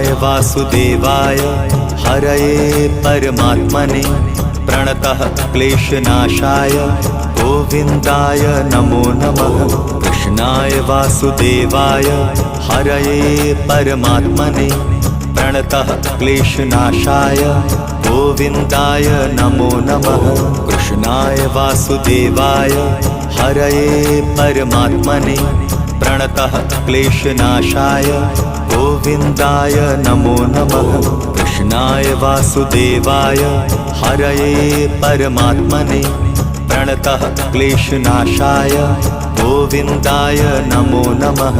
कृष्णाय वासुदेवाय हरये परमात्मने प्रणतः क्लेशनाशाय गोविन्दाय नमो नमः। कृष्णाय वासुदेवाय हरये परमात्मने प्रणतः क्लेशनाशाय गोविन्दाय नमो नमः। कृष्णाय वासुदेवाय हरये परमात्मने प्रणतः क्लेशनाशाय गोविन्दाय नमो नमः। कृष्णाय वासुदेवाय हरये परमात्मने प्रणतः क्लेशनाशाय गोविन्दाय नमो नमः।